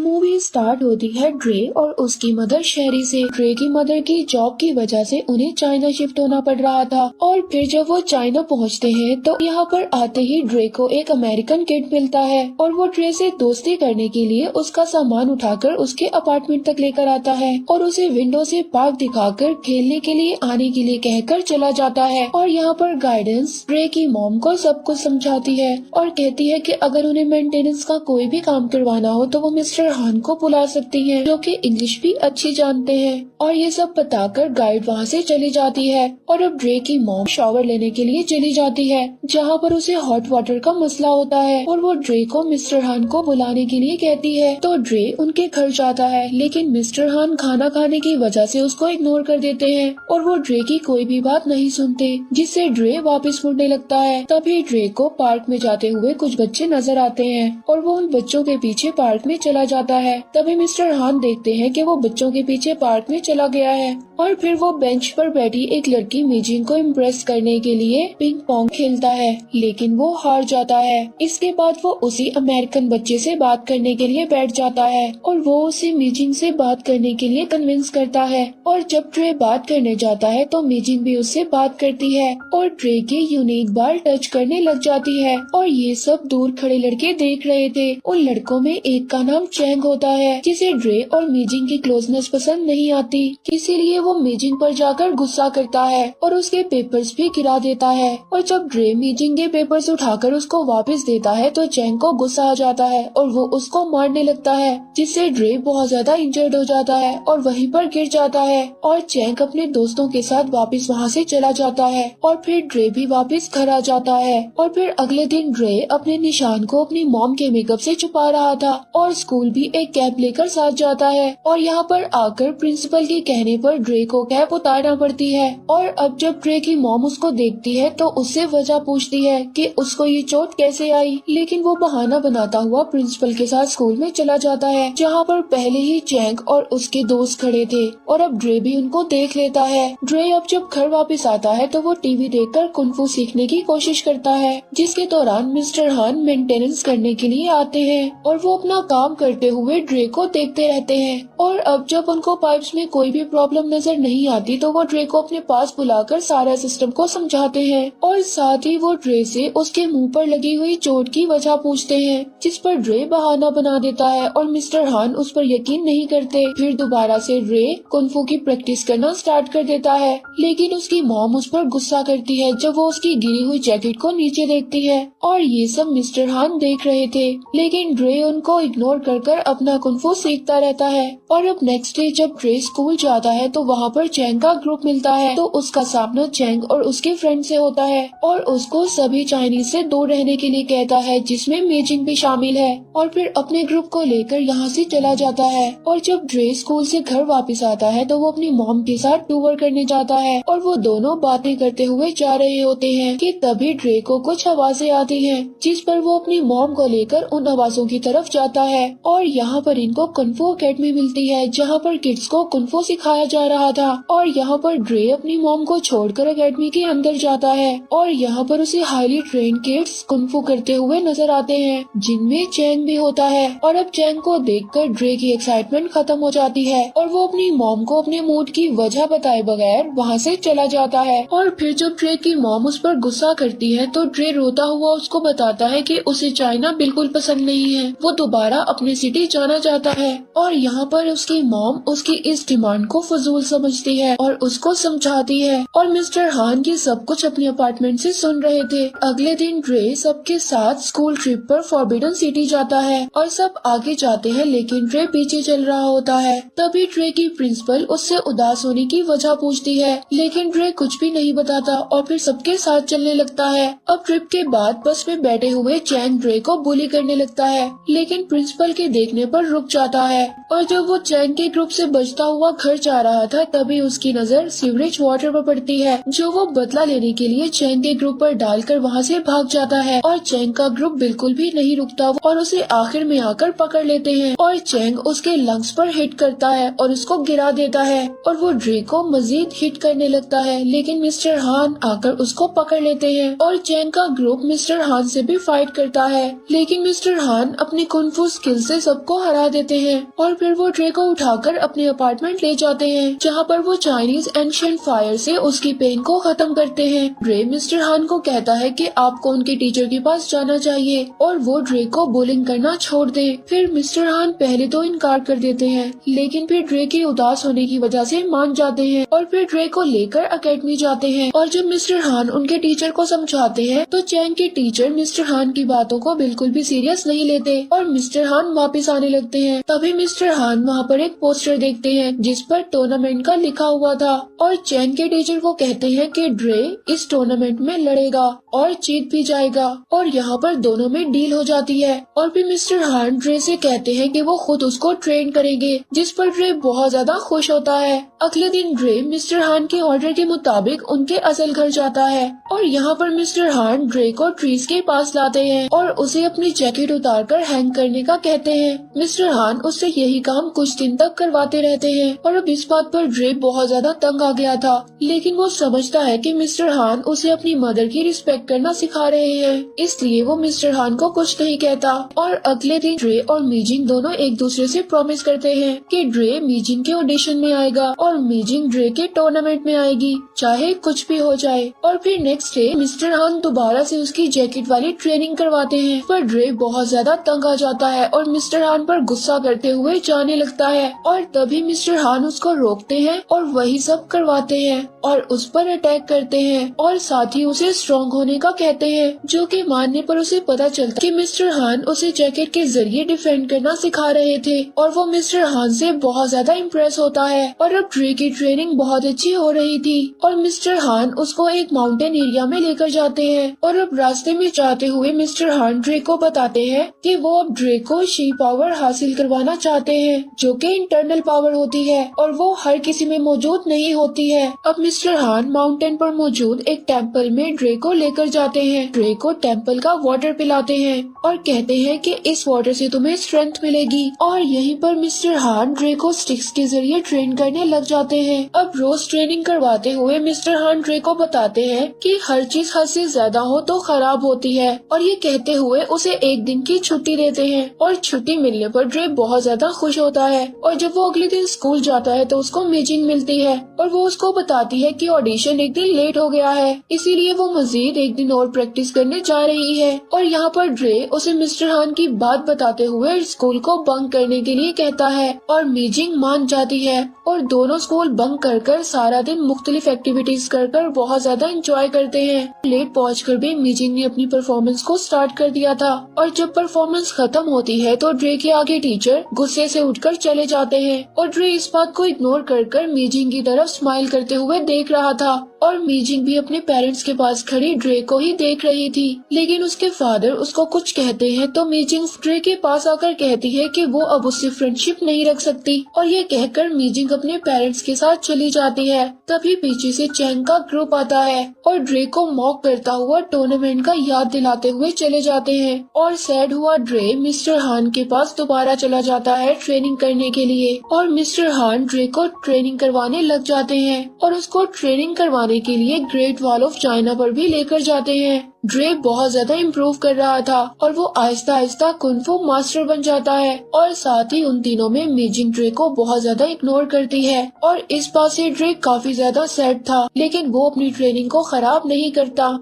Movie start होती है ड्रे और उसकी मदर शेरी से। ड्रे की मदर की जॉब की वजह से उन्हें चाइना शिफ्ट होना पड़ रहा था और फिर जब वो चाइना पहुंचते हैं तो यहाँ पर आते ही ड्रे को एक अमेरिकन किड मिलता है और वो ड्रे से दोस्ती करने के लिए उसका सामान उठाकर उसके अपार्टमेंट तक लेकर आता है और उसे विंडो से पार्क दिखाकर खेलने के लिए आने के लिए कहकर चला जाता है। और यहाँ पर गाइडेंस ड्रे की मॉम को सब कुछ समझाती है और कहती है कि अगर उन्हें मेंटेनेंस का कोई भी काम करवाना हो तो वो मिस्टर हान को बुला सकती हैं, जो कि इंग्लिश भी अच्छी जानते हैं। और ये सब बताकर गाइड वहाँ से चली जाती है और अब ड्रे की मॉम शावर लेने के लिए चली जाती है, जहाँ पर उसे हॉट वाटर का मसला होता है और वो ड्रे को मिस्टर हान को बुलाने के लिए कहती है। तो ड्रे उनके घर जाता है, लेकिन मिस्टर हान खाना खाने की वजह से उसको इग्नोर कर देते हैं और वो ड्रे की कोई भी बात नहीं सुनते, जिससे ड्रे वापस मुड़ने लगता है। तभी ड्रे को पार्क में जाते हुए कुछ बच्चे नजर आते हैं और वो उन बच्चों के पीछे पार्क में चला जाता है। तभी मिस्टर हान देखते हैं कि वो बच्चों के पीछे पार्क में चला गया है और फिर वो बेंच पर बैठी एक लड़की मीजिंग को इम्प्रेस करने के लिए पिंग पोंग खेलता है, लेकिन वो हार जाता है। इसके बाद वो उसी अमेरिकन बच्चे से बात करने के लिए बैठ जाता है और वो उसे मीजिंग से बात करने के लिए कन्विंस करता है। और जब ड्रे बात करने जाता है तो मीजिंग भी उससे बात करती है और ड्रे के यूनिक बाल टच करने लग जाती है। और ये सब दूर खड़े लड़के देख रहे थे। उन लड़कों में एक का नाम चैंग होता है, जिसे ड्रे और मीजिंग की क्लोजनेस पसंद नहीं आती, इसीलिए वो मीजिंग पर जाकर गुस्सा करता है और उसके पेपर्स भी गिरा देता है। और जब ड्रे मीजिंग के पेपर्स उठाकर उसको वापस देता है तो चैंग को गुस्सा आ जाता है और वो उसको मारने लगता है, जिससे ड्रे बहुत ज्यादा इंजर्ड हो जाता है और वहीं पर गिर जाता है। और चैंग अपने दोस्तों के साथ वापस वहाँ से चला जाता है और फिर ड्रे भी वापस घर आ जाता है। और फिर अगले दिन ड्रे अपने निशान को अपनी मॉम के मेकअप से छुपा रहा था और स्कूल भी एक कैप लेकर साथ जाता है और यहाँ पर आकर प्रिंसिपल के कहने पर ड्रे को कैप उतारना पड़ती है। और अब जब ड्रे की मॉम उसको देखती है तो उससे वजह पूछती है कि उसको ये चोट कैसे आई, लेकिन वो बहाना बनाता हुआ प्रिंसिपल के साथ स्कूल में चला जाता है, जहाँ पर पहले ही चैंग और उसके दोस्त खड़े थे और अब ड्रे भी उनको देख लेता है। ड्रे अब जब घर वापस आता है तो वो टीवी देखकर कुंफू सीखने की कोशिश करता है, जिसके दौरान मिस्टर हान मेंटेनेंस करने के लिए आते हैं और वो अपना काम करते हुए ड्रे को देखते रहते हैं। और अब जब उनको पाइप्स में कोई भी प्रॉब्लम नजर नहीं आती तो वो ड्रे को अपने पास बुलाकर सारा सिस्टम को समझाते हैं और साथ ही वो ड्रे से उसके मुंह पर लगी हुई चोट की वजह पूछते हैं, जिस पर ड्रे बहाना बना देता है और मिस्टर हान उस पर यकीन नहीं करते। फिर दोबारा से ड्रे कुंफू की प्रैक्टिस करना स्टार्ट कर देता है, लेकिन उसकी मॉम उस पर गुस्सा करती है जब वो उसकी गिरी हुई जैकेट को नीचे देखती है। और ये सब मिस्टर हान देख रहे थे, लेकिन ड्रे उनको इग्नोर कर अपना कुंफू सीखता रहता है। और अब नेक्स्ट डे जब ड्रे स्कूल जाता है तो वहाँ पर चैंग का ग्रुप मिलता है, तो उसका सामना चैंग और उसके फ्रेंड से होता है और उसको सभी चाइनीज से दूर रहने के लिए कहता है, जिसमें मीजिंग भी शामिल है। और फिर अपने ग्रुप को लेकर यहाँ से चला जाता है। और जब ड्रे स्कूल से घर वापस आता है तो वो अपनी मॉम के साथ टूर करने जाता है और वो दोनों बातें करते हुए जा रहे होते हैं कि तभी ड्रे को कुछ आवाजें आती हैं, जिस पर वो अपनी मॉम को लेकर उन आवाजों की तरफ जाता है। और यहाँ पर इनको कुंफू अकेडमी मिलती है, जहाँ पर किड्स को कुंफू सिखाया जा रहा था। और यहाँ पर ड्रे अपनी मॉम को छोड़कर अकेडमी के अंदर जाता है और यहाँ पर उसे हाईली ट्रेन किड्स कुंफू करते हुए नजर आते हैं, जिनमें चैंग भी होता है। और अब चैंग को देखकर ड्रे की एक्साइटमेंट खत्म हो जाती है और वो अपनी मॉम को अपने मूड की वजह बताए बगैर वहाँ से चला जाता है। और फिर जब ड्रे की मॉम उस पर गुस्सा करती है तो ड्रे रोता हुआ उसको बताता है कि उसे चाइना बिल्कुल पसंद नहीं है, वो दोबारा अपने सिटी जाना चाहता है। और यहाँ पर उसकी मॉम उसकी इस डिमांड को फजूल समझती है और उसको समझाती है और मिस्टर हान की सब कुछ अपने अपार्टमेंट से सुन रहे थे। अगले दिन ड्रे सबके साथ स्कूल ट्रिप पर फॉरबिडन सिटी जाता है और सब आगे जाते हैं, लेकिन ड्रे पीछे चल रहा होता है। तभी ड्रे की प्रिंसिपल उससे उदास होने की वजह पूछती है, लेकिन ड्रे कुछ भी नहीं बताता और फिर सबके साथ चलने लगता है। अब ट्रिप के बाद बस में बैठे हुए चैंग ड्रे को बुली करने लगता है, लेकिन प्रिंसिपल के देखने पर रुक जाता है। और जब वो चैंग के ग्रुप से बचता हुआ घर जा रहा था था तभी उसकी नजर सीवरेज वाटर पर पड़ती है, जो वो बदला लेने के लिए चैंग के ग्रुप पर डालकर वहाँ से भाग जाता है। और चैंग का ग्रुप बिल्कुल भी नहीं रुकता और उसे आखिर में आकर पकड़ लेते हैं और चैंग उसके लंग्स पर हिट करता है और उसको गिरा देता है और वो ड्रे को मजीद हिट करने लगता है, लेकिन मिस्टर हान आकर उसको पकड़ लेते हैं और चैंग का ग्रुप मिस्टर हान से भी फाइट करता है, लेकिन मिस्टर हान अपनी कुंफू स्किल से सबको हरा देते हैं और फिर वो ड्रे को उठाकर अपने अपार्टमेंट ले जाते हैं, जहाँ पर वो चाइनीज एंशिएंट फायर से उसकी पेन को खत्म करते हैं। ड्रे मिस्टर हान को कहता है कि आपको उनके टीचर के पास जाना चाहिए और वो ड्रे को बुलिंग करना छोड़ दे। फिर मिस्टर हान पहले तो इनकार कर देते हैं, लेकिन फिर ड्रे के उदास होने की वजह से मान जाते हैं और फिर ड्रे को लेकर अकेडमी जाते हैं। और जब मिस्टर हान उनके टीचर को समझाते हैं तो चैंग के टीचर मिस्टर हान की बातों को बिल्कुल भी सीरियस नहीं लेते और मिस्टर हान वापस आने लगते हैं। तभी मिस्टर हान वहाँ पर एक पोस्टर देखते हैं जिस पर टूर्नामेंट का लिखा हुआ था और चैंग के टीचर को कहते हैं कि ड्रे इस टूर्नामेंट में लड़ेगा और जीत भी जाएगा और यहाँ पर दोनों में डील हो जाती है। और फिर मिस्टर हान ड्रे से कहते हैं कि वो खुद उसको ट्रेन करेंगे, जिस पर ड्रे बहुत ज्यादा खुश होता है। अगले दिन ड्रे मिस्टर हान के ऑर्डर के मुताबिक उनके असल घर जाता है और यहाँ पर मिस्टर हान ड्रे को ट्रीज के पास लाते हैं और उसे अपनी जैकेट उतारकर हैंग करने का कहते हैं। मिस्टर हान उससे यही काम कुछ दिन तक करवाते रहते हैं और अब इस बात पर ड्रे बहुत ज्यादा तंग आ गया था, लेकिन वो समझता है कि मिस्टर हान उसे अपनी मदर की रिस्पेक्ट करना सिखा रहे हैं, इसलिए वो मिस्टर हान को कुछ नहीं कहता। और अगले दिन ड्रे और मीजिंग दोनों एक दूसरे से प्रॉमिस करते हैं कि ड्रे मीजिंग के ऑडिशन में आएगा और मीजिंग ड्रे के टूर्नामेंट में आएगी, चाहे कुछ भी हो जाए। और फिर नेक्स्ट डे मिस्टर हान दोबारा से उसकी जैकेट वाली ट्रेनिंग करवाते हैं, पर ड्रे बहुत ज्यादा तंग आ जाता है और मिस्टर हान पर गुस्सा करते हुए जाने लगता है और तभी मिस्टर हान उसको रोकते हैं और वही सब करवाते हैं और उस पर अटैक करते हैं और साथ ही उसे स्ट्रॉन्ग होने का कहते हैं, जो कि मानने पर उसे पता चलता कि मिस्टर हान उसे जैकेट के जरिए डिफेंड करना सिखा रहे थे और वो मिस्टर हान से बहुत ज्यादा इम्प्रेस होता है। और अब ड्रे की ट्रेनिंग बहुत अच्छी हो रही थी और मिस्टर हान उसको एक माउंटेन एरिया में लेकर जाते हैं और अब रास्ते में जाते हुए मिस्टर हान ड्रे को बताते हैं कि वो अब ड्रे को शी पावर हासिल करवाना चाहते हैं, जो कि इंटरनल पावर होती है और वो हर किसी में मौजूद नहीं होती है। अब मिस्टर हान माउंटेन पर मौजूद एक टेम्पल में ड्रे को लेकर जाते हैं। ड्रे को टेम्पल का वाटर पिलाते हैं और कहते हैं कि इस वाटर से तुम्हें स्ट्रेंथ मिलेगी और यहीं पर मिस्टर हान ड्रे को स्टिक्स के जरिए ट्रेन करने लग जाते हैं। अब रोज ट्रेनिंग करवाते हुए मिस्टर हान ड्रे को बताते हैं कि हर चीज हद से ज्यादा हो तो खराब होती है और ये कहते हुए उसे एक दिन की छुट्टी देते हैं और छुट्टी मिलने पर ड्रे बहुत ज्यादा खुश होता है। और जब वो अगले दिन स्कूल जाता है तो उसको मीजिंग मिलती है और वो उसको बताती है कि ऑडिशन एक दिन लेट हो गया है, इसीलिए वो मजीद एक दिन और प्रैक्टिस करने जा रही है। और यहाँ पर ड्रे उसे मिस्टर हान की बात बताते हुए स्कूल को बंक करने के लिए कहता है और मीजिंग मान जाती है और दोनों स्कूल बंक कर सारा दिन मुख्तलिफ एक्टिविटीज कर बहुत ज्यादा एंजॉय करते हैं। लेट पहुंचकर भी मीजिंग ने अपनी परफॉर्मेंस को स्टार्ट कर दिया था और जब परफॉर्मेंस खत्म होती है तो ड्रे के आगे टीचर गुस्से से उठकर चले जाते हैं और ड्रे इस बात को इग्नोर कर मीजिंग की तरफ स्माइल करते हुए देख रहा था और मीजिंग भी अपने पेरेंट्स के पास खड़ी ड्रे को ही देख रही थी, लेकिन उसके फादर उसको कुछ कहते हैं तो मीजिंग ड्रे के पास आकर कहती है कि वो अब उससे फ्रेंडशिप नहीं रख सकती और ये कहकर मीजिंग अपने पेरेंट्स के साथ चली जाती है। तभी पीछे से चैंग का ग्रुप आता है और ड्रे को मॉक करता हुआ टूर्नामेंट का याद दिलाते हुए चले जाते हैं और सैड हुआ ड्रे मिस्टर हान के पास दोबारा चला जाता है ट्रेनिंग करने के लिए और मिस्टर हान ड्रे को ट्रेनिंग करवाने लग जाते हैं और उसको ट्रेनिंग करवाने के लिए ग्रेट वॉल ऑफ चाइना पर भी लेकर जाते हैं। ड्रे बहुत ज्यादा इम्प्रूव कर रहा था और वो आहिस्ता आहिस्ता कुंफू मास्टर बन जाता है और साथ ही उन तीनों में मीजिंग ड्रे को बहुत ज्यादा इग्नोर करती है और इस बात से ड्रे काफी ज्यादा सैड था, लेकिन वो अपनी ट्रेनिंग को खराब नहीं करता।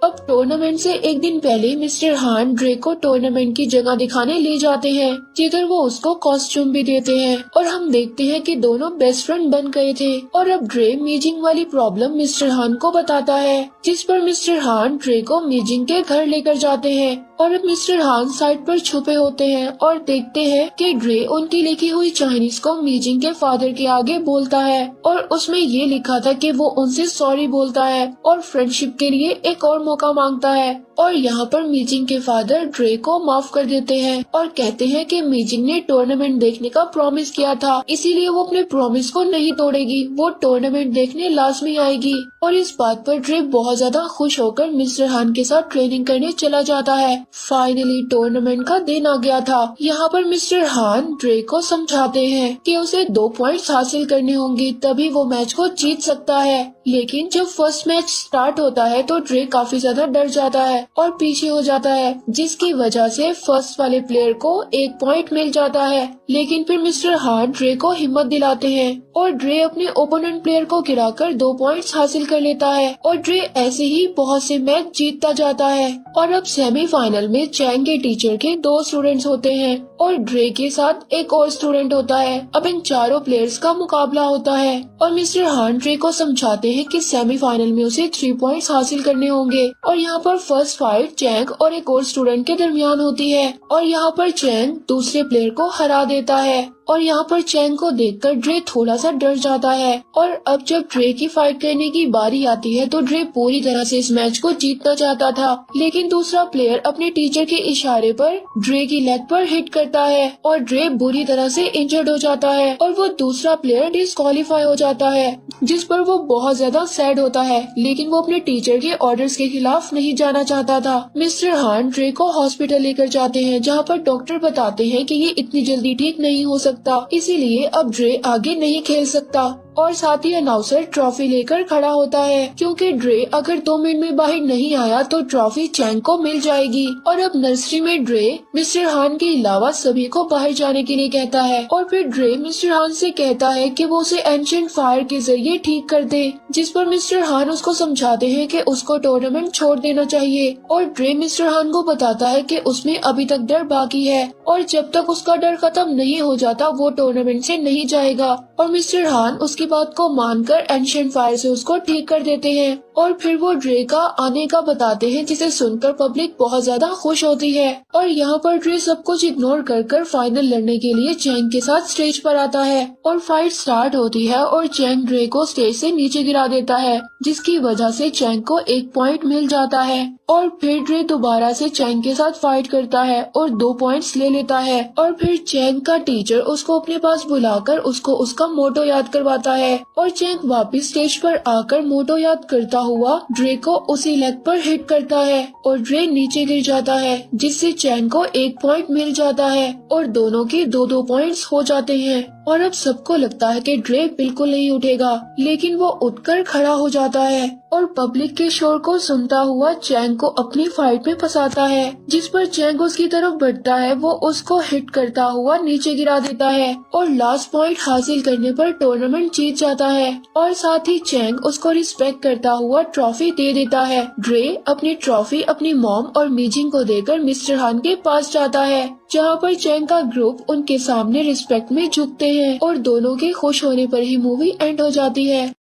अब टूर्नामेंट से एक दिन पहले मिस्टर हान ड्रे को टूर्नामेंट की जगह दिखाने ले जाते हैं, जिधर वो उसको कॉस्ट्यूम भी देते हैं और हम देखते हैं कि दोनों बेस्ट फ्रेंड बन गए थे। और अब ड्रे मीजिंग वाली प्रॉब्लम मिस्टर हान को बताता है, जिस पर मिस्टर हान ड्रे को मीजिंग के घर लेकर जाते हैं और अब मिस्टर हान साइड पर छुपे होते हैं और देखते हैं कि ड्रे उनकी लिखी हुई चाइनीज को मीजिंग के फादर के आगे बोलता है और उसमें ये लिखा था कि वो उनसे सॉरी बोलता है और फ्रेंडशिप के लिए एक और मौका मांगता है और यहाँ पर मीजिंग के फादर ड्रे को माफ कर देते हैं और कहते हैं कि मीजिंग ने टूर्नामेंट देखने का प्रॉमिस किया था, इसीलिए वो अपने प्रॉमिस को नहीं तोड़ेगी, वो टूर्नामेंट देखने लाजमी आएगी। और इस बात पर ड्रे बहुत ज्यादा खुश होकर मिस्टर हान के साथ ट्रेनिंग करने चला जाता है। फाइनली टूर्नामेंट का दिन आ गया था। यहाँ पर मिस्टर हान ड्रे को समझाते हैं कि उसे 2 पॉइंट्स हासिल करने होंगे, तभी वो मैच को जीत सकता है। लेकिन जब फर्स्ट मैच स्टार्ट होता है तो ड्रे काफी ज्यादा डर जाता है और पीछे हो जाता है, जिसकी वजह से फर्स्ट वाले प्लेयर को 1 पॉइंट मिल जाता है। लेकिन फिर मिस्टर हान ड्रे को हिम्मत दिलाते हैं और ड्रे अपने ओपोनेंट प्लेयर को गिराकर 2 पॉइंट्स हासिल कर लेता है और ड्रे ऐसे ही बहुत से मैच जीतता जाता है। और अब सेमीफाइनल में चैंग के टीचर के 2 स्टूडेंट्स होते हैं और ड्रे के साथ एक और स्टूडेंट होता है। अब इन चारों प्लेयर्स का मुकाबला होता है और मिस्टर हान ड्रे को समझाते हैं कि सेमीफाइनल में उसे 3 पॉइंट्स हासिल करने होंगे। और यहाँ पर फर्स्ट फाइट चैंग और एक और स्टूडेंट के दरमियान होती है और यहाँ पर चैंग दूसरे प्लेयर को हरा देता है और यहाँ पर चैंग को देखकर ड्रे थोड़ा सा डर जाता है। और अब जब ड्रे की फाइट करने की बारी आती है तो ड्रे पूरी तरह से इस मैच को जीतना चाहता था, लेकिन दूसरा प्लेयर अपने टीचर के इशारे पर ड्रे की लेग पर हिट करता है और ड्रे बुरी तरह से इंजर्ड हो जाता है और वो दूसरा प्लेयर डिस्क्वालीफाई हो जाता है, जिस पर वो बहुत ज्यादा सैड होता है। लेकिन वो अपने टीचर के ऑर्डर्स के खिलाफ नहीं जाना चाहता था। मिस्टर हान ड्रे को हॉस्पिटल लेकर जाते हैं, जहाँ पर डॉक्टर बताते हैं कि ये इतनी जल्दी ठीक नहीं हो सकता, इसीलिए अब ड्रे आगे नहीं खेल सकता। और साथ ही अनाउंसर ट्रॉफी लेकर खड़ा होता है, क्योंकि ड्रे अगर 2 मिनट में बाहर नहीं आया तो ट्रॉफी चैंग को मिल जाएगी। और अब नर्सरी में ड्रे मिस्टर हान के अलावा सभी को बाहर जाने के लिए कहता है और फिर ड्रे मिस्टर हान से कहता है कि वो उसे एंशिएंट फायर के जरिए ठीक कर दे, जिस पर मिस्टर हान उसको समझाते हैं कि उसको टूर्नामेंट छोड़ देना चाहिए। और ड्रे मिस्टर हान को बताता है कि उसमें अभी तक डर बाकी है और जब तक उसका डर खत्म नहीं हो जाता वो टूर्नामेंट से नहीं जाएगा। और मिस्टर हान उसकी बात को मानकर एंशिएंट फायर से उसको ठीक कर देते हैं और फिर वो ड्रे का आने का बताते हैं, जिसे सुनकर पब्लिक बहुत ज्यादा खुश होती है। और यहाँ पर ड्रे सब कुछ इग्नोर कर फाइनल लड़ने के लिए चैंग के साथ स्टेज पर आता है और फाइट स्टार्ट होती है और चैंग ड्रे को स्टेज से नीचे गिरा देता है, जिसकी वजह से चैंग को 1 पॉइंट मिल जाता है। और फिर ड्रे दोबारा से चैंग के साथ फाइट करता है और 2 पॉइंट्स ले लेता है। और फिर चैंग का टीचर उसको अपने पास बुलाकर उसको उसका मोटो याद करवाता है और चैंग वापस स्टेज पर आकर मोटो याद करता हुआ ड्रे को उसी लेग पर हिट करता है और ड्रे नीचे गिर जाता है, जिससे चैंग को 1 पॉइंट मिल जाता है और दोनों के 2-2 पॉइंट्स हो जाते हैं। और अब सबको लगता है कि ड्रे बिल्कुल नहीं उठेगा, लेकिन वो उठकर खड़ा हो जाता है और पब्लिक के शोर को सुनता हुआ चैंग को अपनी फाइट में फंसाता है, जिस पर चैंग उसकी तरफ बढ़ता है। वो उसको हिट करता हुआ नीचे गिरा देता है और लास्ट पॉइंट हासिल करने पर टूर्नामेंट जीत जाता है और साथ ही चैंग उसको रिस्पेक्ट करता हुआ ट्रॉफी दे देता है। ड्रे अपनी ट्रॉफी अपनी मॉम और मीजिंग को देकर मिस्टर हान के पास जाता है, जहाँ पर चैंग का ग्रुप उनके सामने रिस्पेक्ट में झुकते हैं और दोनों के खुश होने पर ही मूवी एंड हो जाती है।